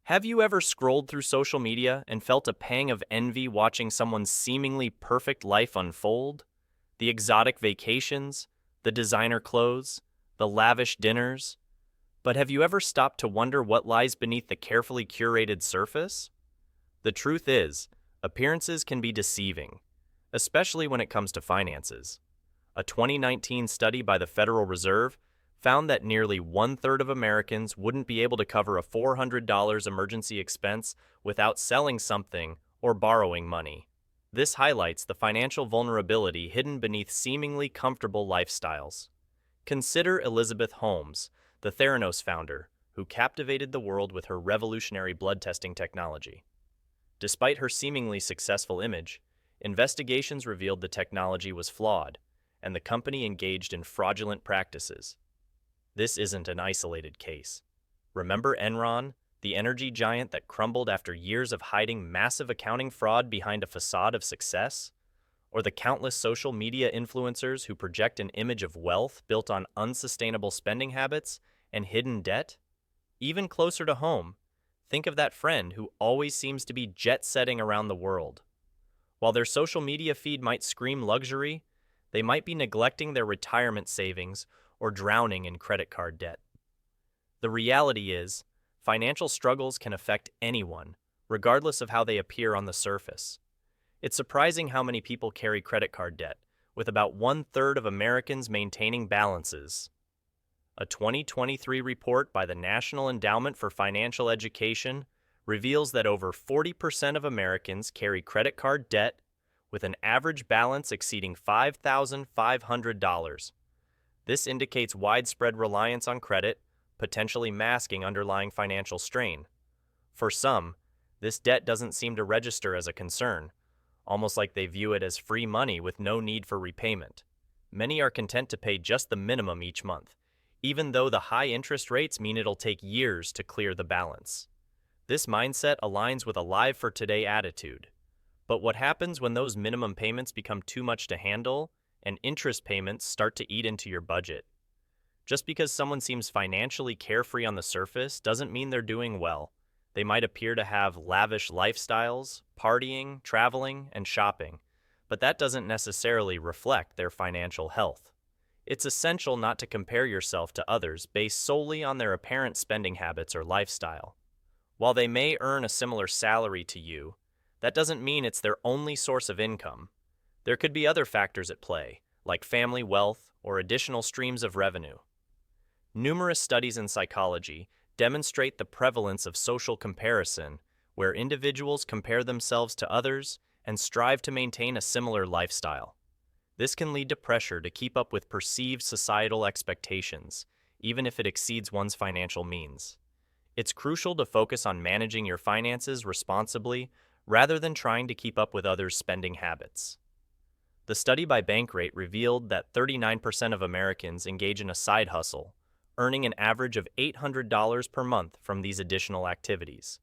Have you ever scrolled through social media and felt a pang of envy watching someone's seemingly perfect life unfold? The exotic vacations, the designer clothes, the lavish dinners. But have you ever stopped to wonder what lies beneath the carefully curated surface? The truth is, appearances can be deceiving, especially when it comes to finances. A 2019 study by the Federal Reserve found that nearly one-third of Americans wouldn't be able to cover a $400 emergency expense without selling something or borrowing money. This highlights the financial vulnerability hidden beneath seemingly comfortable lifestyles. Consider Elizabeth Holmes, the Theranos founder, who captivated the world with her revolutionary blood testing technology. Despite her seemingly successful image, investigations revealed the technology was flawed, and the company engaged in fraudulent practices. This isn't an isolated case. Remember Enron, the energy giant that crumbled after years of hiding massive accounting fraud behind a facade of success? Or the countless social media influencers who project an image of wealth built on unsustainable spending habits and hidden debt? Even closer to home, think of that friend who always seems to be jet-setting around the world. While their social media feed might scream luxury, they might be neglecting their retirement savings or drowning in credit card debt. The reality is, financial struggles can affect anyone, regardless of how they appear on the surface. It's surprising how many people carry credit card debt, with about one-third of Americans maintaining balances. A 2023 report by the National Endowment for Financial Education reveals that over 40% of Americans carry credit card debt, with an average balance exceeding $5,500. This indicates widespread reliance on credit, potentially masking underlying financial strain. For some, this debt doesn't seem to register as a concern, almost like they view it as free money with no need for repayment. Many are content to pay just the minimum each month, even though the high interest rates mean it'll take years to clear the balance. This mindset aligns with a live for today attitude. But what happens when those minimum payments become too much to handle and interest payments start to eat into your budget? Just because someone seems financially carefree on the surface doesn't mean they're doing well. They might appear to have lavish lifestyles, partying, traveling, and shopping, but that doesn't necessarily reflect their financial health. It's essential not to compare yourself to others based solely on their apparent spending habits or lifestyle. While they may earn a similar salary to you, that doesn't mean it's their only source of income. There could be other factors at play, like family wealth or additional streams of revenue. Numerous studies in psychology demonstrate the prevalence of social comparison, where individuals compare themselves to others and strive to maintain a similar lifestyle. This can lead to pressure to keep up with perceived societal expectations, even if it exceeds one's financial means. It's crucial to focus on managing your finances responsibly rather than trying to keep up with others' spending habits. The study by Bankrate revealed that 39% of Americans engage in a side hustle, earning an average of $800 per month from these additional activities.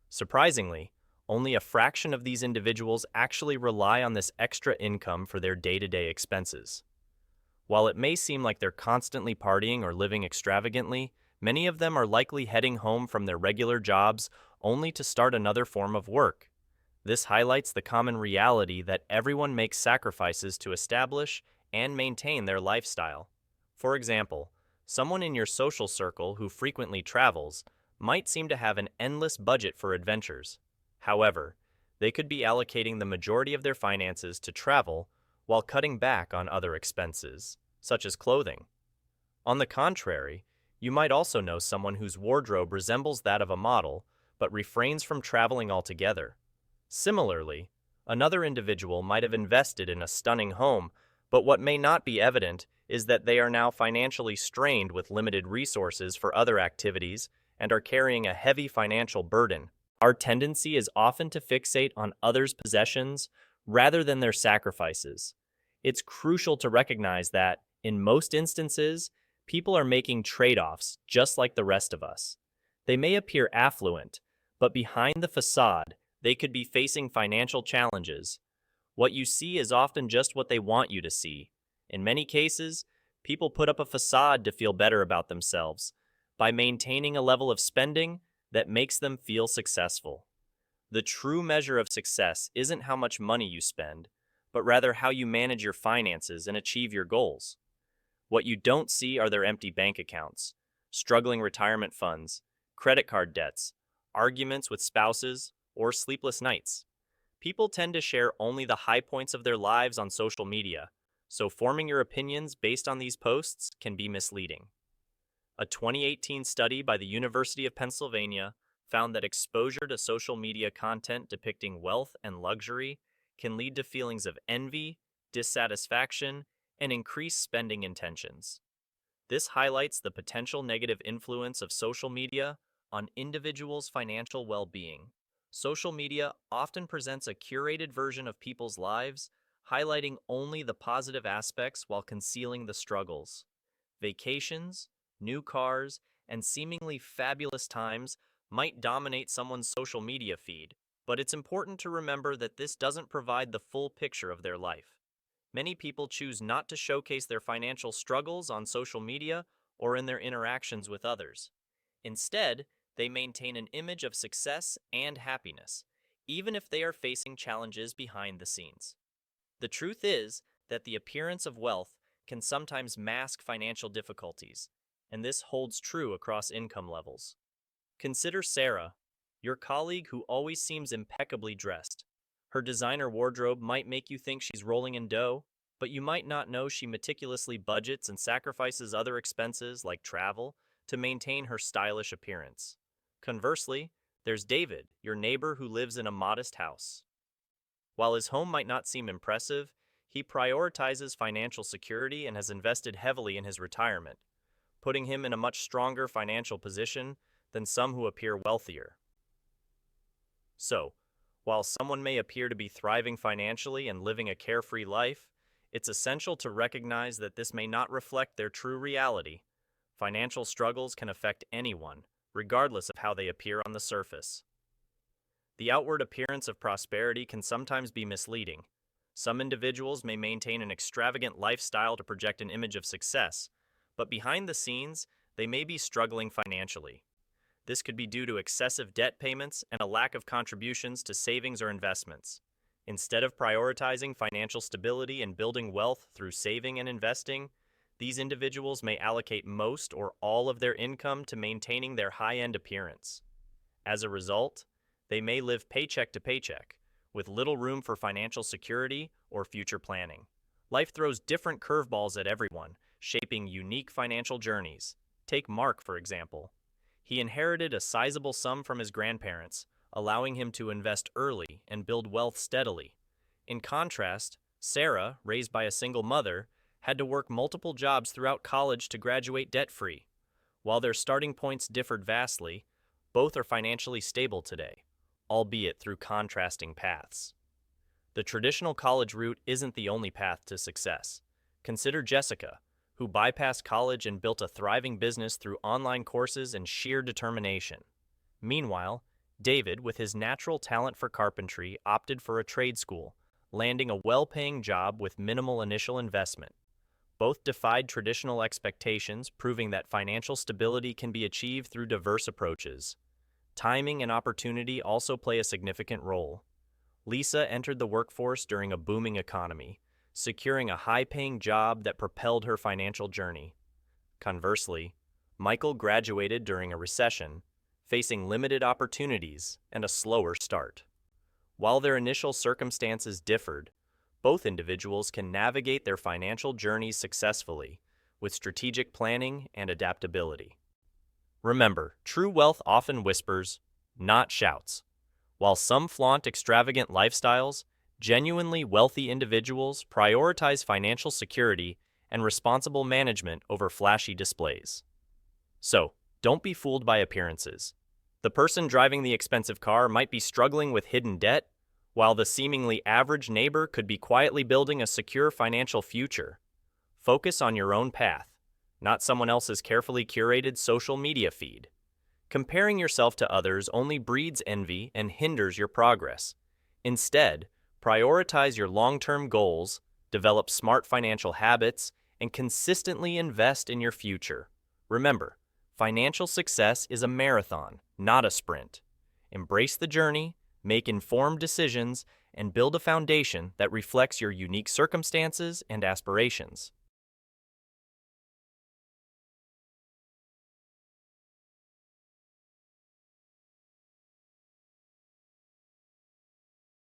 Surprisingly, only a fraction of these individuals actually rely on this extra income for their day-to-day expenses. While it may seem like they're constantly partying or living extravagantly, many of them are likely heading home from their regular jobs only to start another form of work. This highlights the common reality that everyone makes sacrifices to establish and maintain their lifestyle. For example, someone in your social circle who frequently travels might seem to have an endless budget for adventures. However, they could be allocating the majority of their finances to travel while cutting back on other expenses, such as clothing. On the contrary, you might also know someone whose wardrobe resembles that of a model but refrains from traveling altogether. Similarly, another individual might have invested in a stunning home, but what may not be evident is that they are now financially strained with limited resources for other activities and are carrying a heavy financial burden. Our tendency is often to fixate on others' possessions rather than their sacrifices. It's crucial to recognize that, in most instances, people are making trade-offs just like the rest of us. They may appear affluent, but behind the facade, they could be facing financial challenges. What you see is often just what they want you to see. In many cases, people put up a facade to feel better about themselves. By maintaining a level of spending, that makes them feel successful. The true measure of success isn't how much money you spend, but rather how you manage your finances and achieve your goals. What you don't see are their empty bank accounts, struggling retirement funds, credit card debts, arguments with spouses, or sleepless nights. People tend to share only the high points of their lives on social media, so forming your opinions based on these posts can be misleading. A 2018 study by the University of Pennsylvania found that exposure to social media content depicting wealth and luxury can lead to feelings of envy, dissatisfaction, and increased spending intentions. This highlights the potential negative influence of social media on individuals' financial well-being. Social media often presents a curated version of people's lives, highlighting only the positive aspects while concealing the struggles. Vacations, new cars, and seemingly fabulous times might dominate someone's social media feed, but it's important to remember that this doesn't provide the full picture of their life. Many people choose not to showcase their financial struggles on social media or in their interactions with others. Instead, they maintain an image of success and happiness, even if they are facing challenges behind the scenes. The truth is that the appearance of wealth can sometimes mask financial difficulties, and this holds true across income levels. Consider Sarah, your colleague who always seems impeccably dressed. Her designer wardrobe might make you think she's rolling in dough, but you might not know she meticulously budgets and sacrifices other expenses like travel to maintain her stylish appearance. Conversely, there's David, your neighbor who lives in a modest house. While his home might not seem impressive, he prioritizes financial security and has invested heavily in his retirement, putting him in a much stronger financial position than some who appear wealthier. So, while someone may appear to be thriving financially and living a carefree life, it's essential to recognize that this may not reflect their true reality. Financial struggles can affect anyone, regardless of how they appear on the surface. The outward appearance of prosperity can sometimes be misleading. Some individuals may maintain an extravagant lifestyle to project an image of success, but behind the scenes, they may be struggling financially. This could be due to excessive debt payments and a lack of contributions to savings or investments. Instead of prioritizing financial stability and building wealth through saving and investing, these individuals may allocate most or all of their income to maintaining their high-end appearance. As a result, they may live paycheck to paycheck, with little room for financial security or future planning. Life throws different curveballs at everyone, shaping unique financial journeys. Take Mark, for example. He inherited a sizable sum from his grandparents, allowing him to invest early and build wealth steadily. In contrast, Sarah, raised by a single mother, had to work multiple jobs throughout college to graduate debt-free. While their starting points differed vastly, both are financially stable today, albeit through contrasting paths. The traditional college route isn't the only path to success. Consider Jessica, who bypassed college and built a thriving business through online courses and sheer determination. Meanwhile, David, with his natural talent for carpentry, opted for a trade school, landing a well-paying job with minimal initial investment. Both defied traditional expectations, proving that financial stability can be achieved through diverse approaches. Timing and opportunity also play a significant role. Lisa entered the workforce during a booming economy, securing a high-paying job that propelled her financial journey. Conversely, Michael graduated during a recession, facing limited opportunities and a slower start. While their initial circumstances differed, both individuals can navigate their financial journeys successfully with strategic planning and adaptability. Remember, true wealth often whispers, not shouts. While some flaunt extravagant lifestyles, genuinely wealthy individuals prioritize financial security and responsible management over flashy displays. So, don't be fooled by appearances. The person driving the expensive car might be struggling with hidden debt, while the seemingly average neighbor could be quietly building a secure financial future. Focus on your own path, not someone else's carefully curated social media feed. Comparing yourself to others only breeds envy and hinders your progress. Instead, prioritize your long-term goals, develop smart financial habits, and consistently invest in your future. Remember, Financial success is a marathon, not a sprint. Embrace the journey, make informed decisions, and build a foundation that reflects your unique circumstances and aspirations.